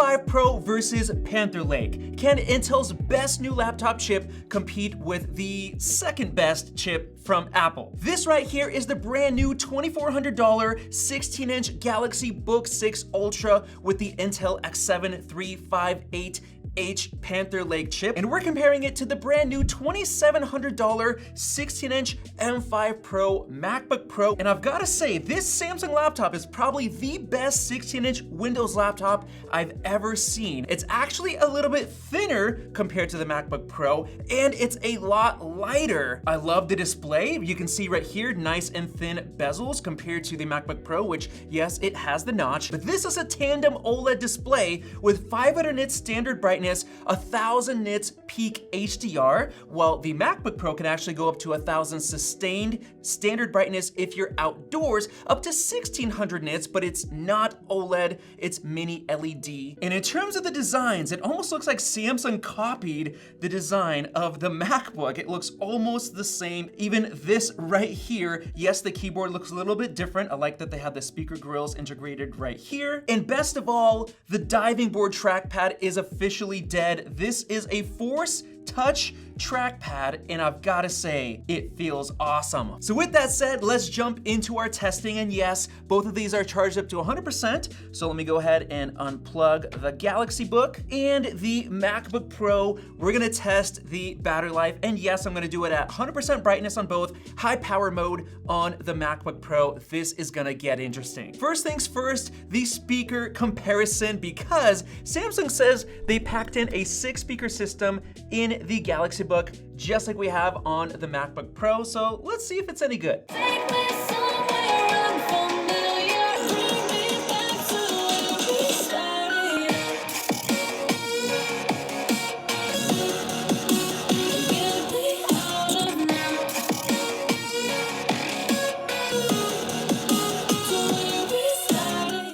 M5 Pro versus Panther Lake. Can Intel's best new laptop chip compete with the second best chip from Apple? This right here is the brand new $2,400 16-inch Galaxy Book 6 Ultra with the Intel X7 358H Panther Lake chip, and we're comparing it to the brand new $2,700 16-inch M5 Pro MacBook Pro. And I've got to say, this Samsung laptop is probably the best 16-inch Windows laptop I've ever seen. It's actually a little bit thinner compared to the MacBook Pro, and it's a lot lighter. I love the display. You can see right here, nice and thin bezels compared to the MacBook Pro, which, yes, it has the notch, but this is a tandem OLED display with 500 nits standard brightness, 1000 nits peak HDR, while the MacBook Pro can actually go up to 1000 sustained standard brightness if you're outdoors, up to 1600 nits, but it's not OLED, it's mini LED. And in terms of the designs, it almost looks like Samsung copied the design of the MacBook. It looks almost the same. Even this right here, yes, the keyboard looks a little bit different. I like that they have the speaker grills integrated right here. And best of all, the diving board trackpad is officially dead. This is a Force Touch trackpad, and I've got to say, it feels awesome. So with that said, let's jump into our testing, and yes, both of these are charged up to 100%, so let me go ahead and unplug the Galaxy Book and the MacBook Pro. We're gonna test the battery life, and yes, I'm gonna do it at 100% brightness on both, high power mode on the MacBook Pro. This is gonna get interesting. First things first, the speaker comparison, because Samsung says they packed in a 6-speaker system in the Galaxy Book, just like we have on the MacBook Pro. So let's see if it's any good.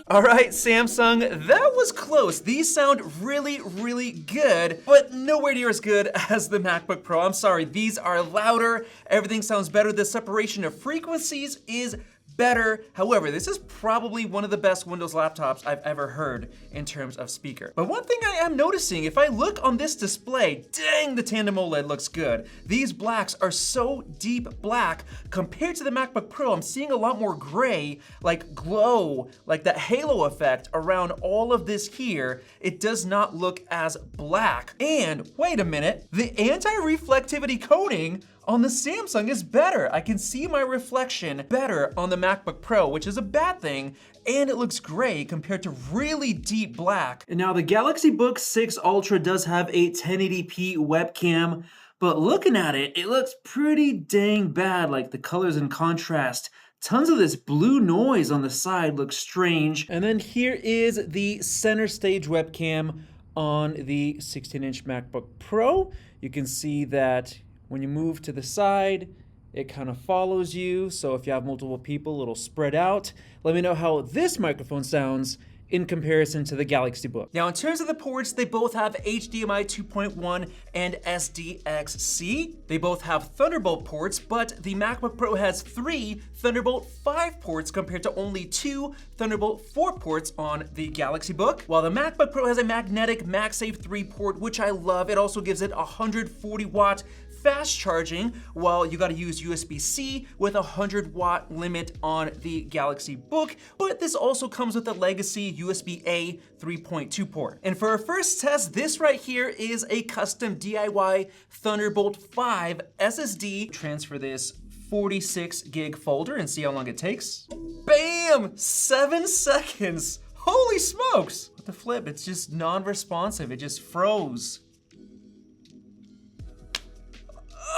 All right, Samsung, that was close. These sound really, really good, but nowhere near as good as the MacBook Pro. I'm sorry, these are louder. Everything sounds better. The separation of frequencies is better. However, this is probably one of the best Windows laptops I've ever heard in terms of speaker. But one thing I am noticing, if I look on this display, dang, the tandem OLED looks good. These blacks are so deep black compared to the MacBook Pro. I'm seeing a lot more gray, like glow, like that halo effect around all of this here. It does not look as black. And wait a minute, the anti-reflectivity coating on the Samsung is better. I can see my reflection better on the MacBook Pro, which is a bad thing, and it looks gray compared to really deep black. And now the Galaxy Book 6 Ultra does have a 1080p webcam, but looking at it, it looks pretty dang bad, like the colors and contrast. Tons of this blue noise on the side looks strange. And then here is the center stage webcam on the 16-inch MacBook Pro. You can see that when you move to the side, it kind of follows you. So if you have multiple people, it'll spread out. Let me know how this microphone sounds in comparison to the Galaxy Book. Now, in terms of the ports, they both have HDMI 2.1 and SDXC. They both have Thunderbolt ports, but the MacBook Pro has 3 Thunderbolt 5 ports compared to only 2 Thunderbolt 4 ports on the Galaxy Book. While the MacBook Pro has a magnetic MagSafe 3 port, which I love. It also gives it 140 watt fast charging, while you gotta use USB-C with a 100-watt limit on the Galaxy Book, but this also comes with a legacy USB-A 3.2 port. And for our first test, this right here is a custom DIY Thunderbolt 5 SSD. Transfer this 46 gig folder and see how long it takes. Bam! 7 seconds. Holy smokes! What the flip? It's just non-responsive. It just froze.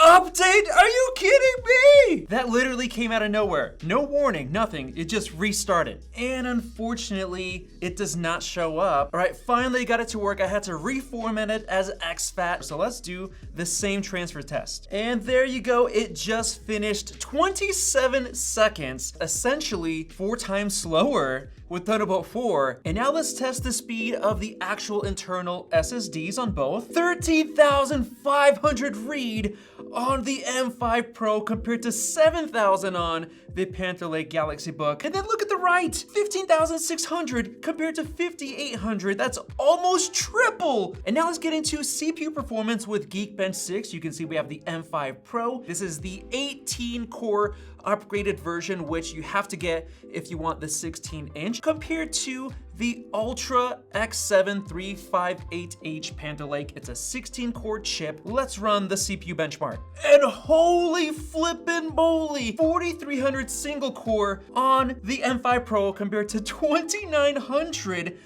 Update? Are you kidding me? That literally came out of nowhere. No warning, nothing. It just restarted. And unfortunately, it does not show up. All right, finally got it to work. I had to reformat it as exFAT. So let's do the same transfer test. And there you go. It just finished 27 seconds, essentially 4 times slower with Thunderbolt 4. And now let's test the speed of the actual internal SSDs on both. 13,500 read on the M5 Pro compared to $7,000 on the Panther Lake Galaxy Book. And then look at the right, $15,600 compared to $5,800. That's almost triple. And now let's get into CPU performance with Geekbench 6. You can see we have the M5 Pro. This is the 18-core upgraded version, which you have to get if you want the 16-inch, compared to the Ultra X7 358H Panther Lake. It's a 16-core chip. Let's run the CPU benchmark. And holy flippin' moly, 4,300 single core on the M5 Pro compared to 2,900,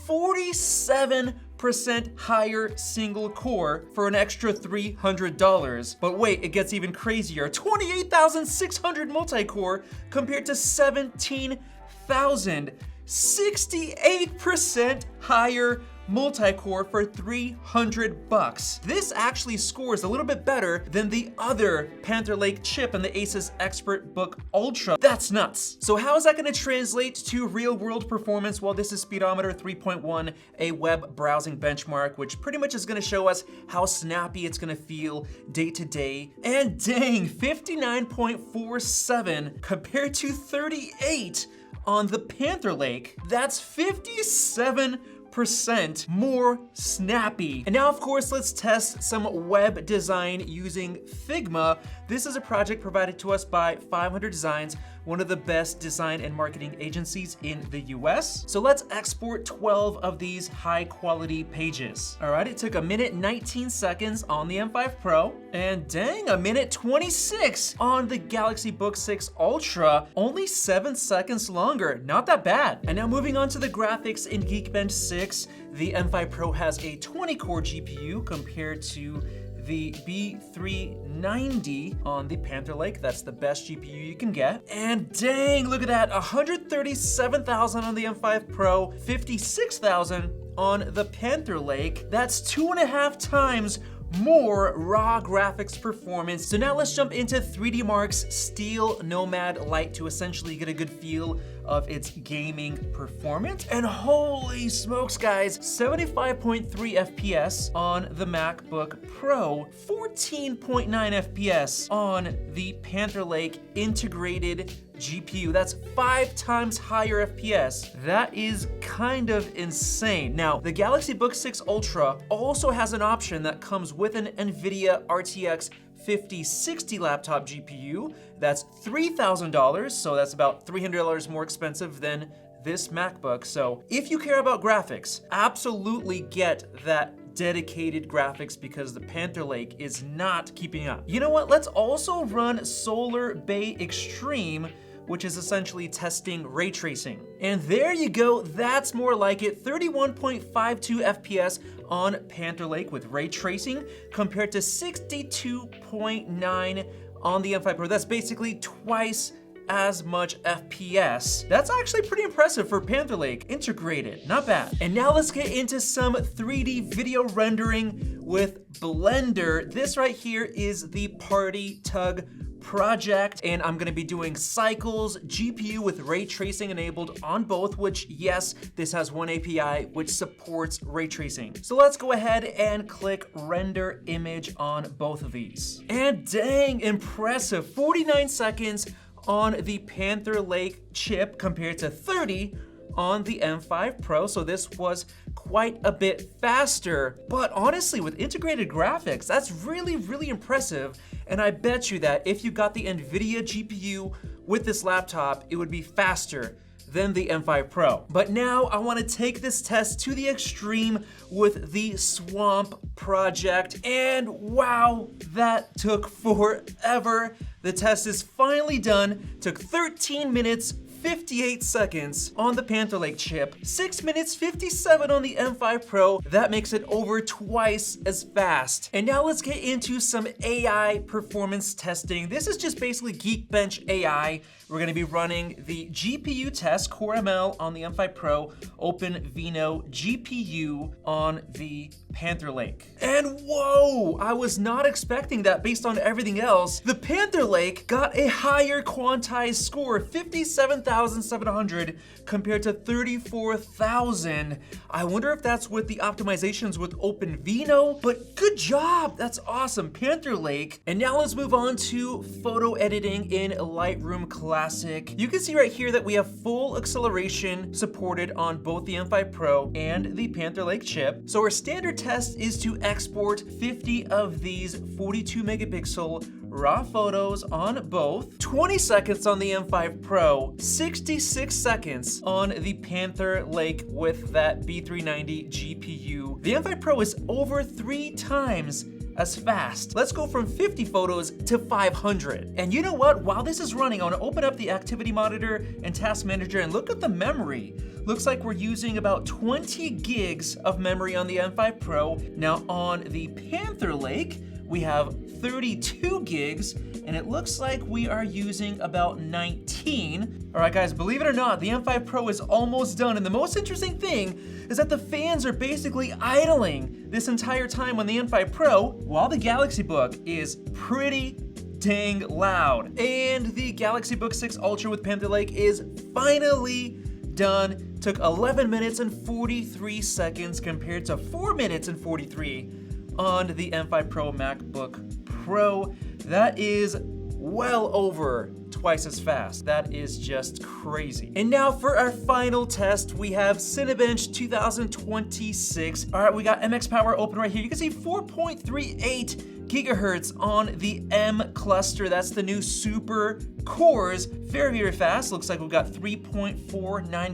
47% higher single core for an extra $300. But wait, it gets even crazier. 28,600 multi-core compared to 17,000. 68% higher multi-core for $300. This actually scores a little bit better than the other Panther Lake chip in the Asus ExpertBook Ultra. That's nuts. So how is that gonna translate to real world performance? Well, this is Speedometer 3.1, a web browsing benchmark, which pretty much is gonna show us how snappy it's gonna feel day to day. And dang, 59.47 compared to 38 on the Panther Lake. That's 57% more snappy. And now, of course, let's test some web design using Figma. This is a project provided to us by 500 Designs, one of the best design and marketing agencies in the US. So let's export 12 of these high quality pages. All right, it took 1:19 seconds on the M5 Pro, and dang, 1:26 on the Galaxy Book 6 Ultra, only 7 seconds longer, not that bad. And now moving on to the graphics in Geekbench 6, the M5 Pro has a 20-core GPU compared to the B390 on the Panther Lake. That's the best GPU you can get. And dang, look at that, 137,000 on the M5 Pro, 56,000 on the Panther Lake. That's 2.5 times more raw graphics performance. So now let's jump into 3D Mark's Steel Nomad Lite to essentially get a good feel of its gaming performance. And holy smokes, guys, 75.3 FPS on the MacBook Pro, 14.9 FPS on the Panther Lake integrated GPU. That's 5 times higher FPS. That is kind of insane. Now, the Galaxy Book 6 Ultra also has an option that comes with an NVIDIA RTX 5060 laptop GPU. That's $3,000, so that's about $300 more expensive than this MacBook. So if you care about graphics, absolutely get that dedicated graphics because the Panther Lake is not keeping up. You know what? Let's also run Solar Bay Extreme, which is essentially testing ray tracing. And there you go, that's more like it. 31.52 FPS on Panther Lake with ray tracing compared to 62.9 on the M5 Pro. That's basically twice as much FPS. That's actually pretty impressive for Panther Lake integrated, not bad. And now let's get into some 3D video rendering with Blender. This right here is the Party Tug project, and I'm gonna be doing cycles, GPU with ray tracing enabled on both, which yes, this has one API which supports ray tracing. So let's go ahead and click render image on both of these. And dang, impressive, 49 seconds on the Panther Lake chip compared to 30 on the M5 Pro, so this was quite a bit faster. But honestly, with integrated graphics, that's really, really impressive. And I bet you that if you got the NVIDIA GPU with this laptop, it would be faster than the M5 Pro. But now I wanna take this test to the extreme with the Swamp project. And wow, that took forever. The test is finally done. Took 13 minutes, 58 seconds on the Panther Lake chip, 6 minutes 57 on the M5 Pro. That makes it over twice as fast. And now let's get into some AI performance testing. This is just basically Geekbench AI. We're gonna be running the GPU test, Core ML on the M5 Pro, OpenVINO GPU on the Panther Lake. And whoa, I was not expecting that based on everything else. The Panther Lake got a higher quantized score, 57,700 compared to 34,000. I wonder if that's with the optimizations with OpenVino, but good job, that's awesome, Panther Lake. And now let's move on to photo editing in Lightroom Classic. You can see right here that we have full acceleration supported on both the M5 Pro and the Panther Lake chip. So our standard test is to export 50 of these 42 megapixel raw photos on both, 20 seconds on the M5 Pro, 66 seconds on the Panther Lake with that B390 GPU. The M5 Pro is over 3 times as fast. Let's go from 50 photos to 500. And you know what? While this is running, I want to open up the activity monitor and task manager and look at the memory. Looks like we're using about 20 gigs of memory on the M5 Pro. Now on the Panther Lake, we have 32 gigs, and it looks like we are using about 19. All right, guys, believe it or not, the M5 Pro is almost done, and the most interesting thing is that the fans are basically idling this entire time on the M5 Pro, while the Galaxy Book is pretty dang loud. And the Galaxy Book 6 Ultra with Panther Lake is finally done. Took 11 minutes and 43 seconds compared to 4 minutes and 43 on the M5 Pro MacBook Pro. That is well over twice as fast. That is just crazy. And now for our final test, we have Cinebench 2026. All right, we got MX Power open right here. You can see 4.38 gigahertz on the M cluster. That's the new super cores. Very, very fast. Looks like we've got 3.49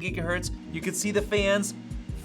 gigahertz. You can see the fans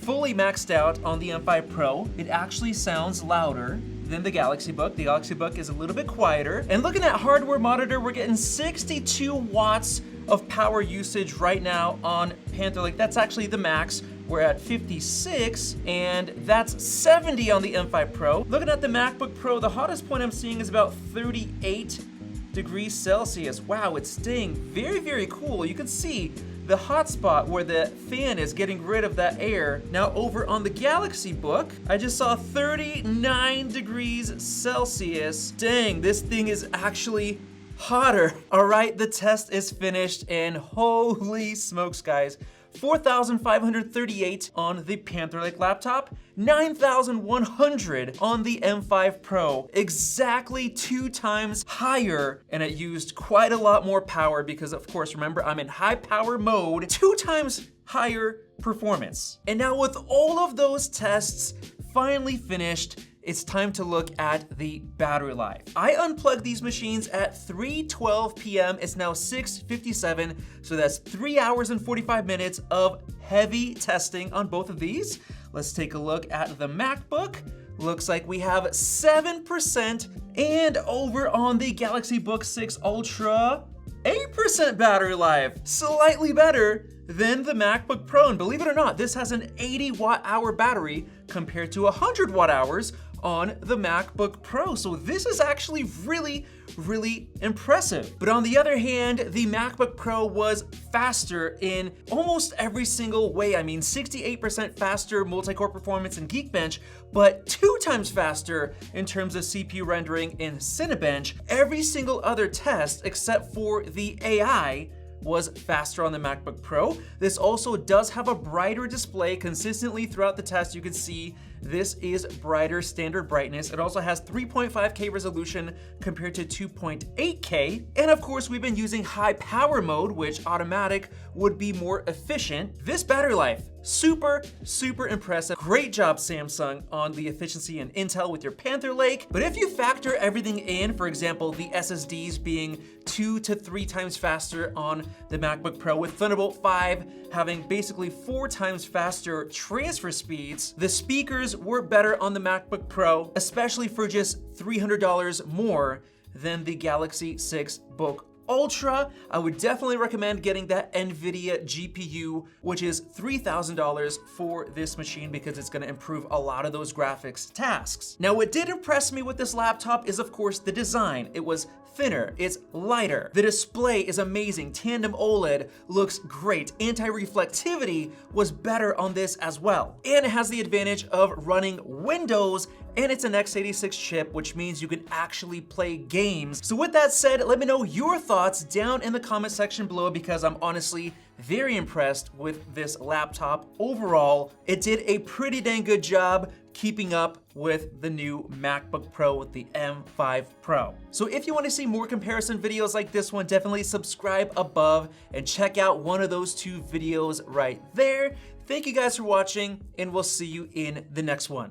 fully maxed out on the M5 Pro. It actually sounds louder than the Galaxy Book. The Galaxy Book is a little bit quieter. And looking at hardware monitor, we're getting 62 watts of power usage right now on Panther Lake. That's actually the max. We're at 56, and that's 70 on the M5 Pro. Looking at the MacBook Pro, the hottest point I'm seeing is about 38 degrees Celsius. Wow, it's staying very, very cool. You can see the hot spot where the fan is getting rid of that air. Now over on the Galaxy Book, I just saw 39 degrees Celsius. Dang, this thing is actually hotter. All right, the test is finished, and holy smokes, guys. 4,538 on the Panther Lake laptop, 9,100 on the M5 Pro. Exactly 2 times higher, and it used quite a lot more power because, of course, remember, I'm in high power mode. 2 times higher performance. And now with all of those tests finally finished, it's time to look at the battery life. I unplugged these machines at 3:12 p.m. It's now 6:57, so that's 3 hours and 45 minutes of heavy testing on both of these. Let's take a look at the MacBook. Looks like we have 7%, and over on the Galaxy Book 6 Ultra, 8% battery life, slightly better than the MacBook Pro. And believe it or not, this has an 80 watt-hour battery compared to 100 watt-hours on the MacBook Pro. So this is actually really, really impressive. But on the other hand, the MacBook Pro was faster in almost every single way. I mean, 68% faster multi-core performance in Geekbench, but 2 times faster in terms of CPU rendering in Cinebench. Every single other test except for the AI was faster on the MacBook Pro. This also does have a brighter display consistently throughout the test. You can see this is brighter standard brightness. It also has 3.5K resolution compared to 2.8K. And of course, we've been using high power mode, which automatic would be more efficient. This battery life, super, super impressive. Great job, Samsung, on the efficiency and Intel with your Panther Lake. But if you factor everything in, for example, the SSDs being 2 to 3 times faster on the MacBook Pro, with Thunderbolt 5 having basically 4 times faster transfer speeds, the speakers were better on the MacBook Pro, especially for just $300 more than the Galaxy 6 Book Ultra, I would definitely recommend getting that NVIDIA GPU, which is $3,000 for this machine because it's gonna improve a lot of those graphics tasks. Now, what did impress me with this laptop is, of course, the design. It was thinner, it's lighter. The display is amazing. Tandem OLED looks great. Anti-reflectivity was better on this as well. And it has the advantage of running Windows, and it's an x86 chip, which means you can actually play games. So with that said, let me know your thoughts down in the comment section below because I'm honestly very impressed with this laptop. Overall, it did a pretty dang good job keeping up with the new MacBook Pro with the M5 Pro. So if you want to see more comparison videos like this one, definitely subscribe above and check out one of those two videos right there. Thank you guys for watching, and we'll see you in the next one.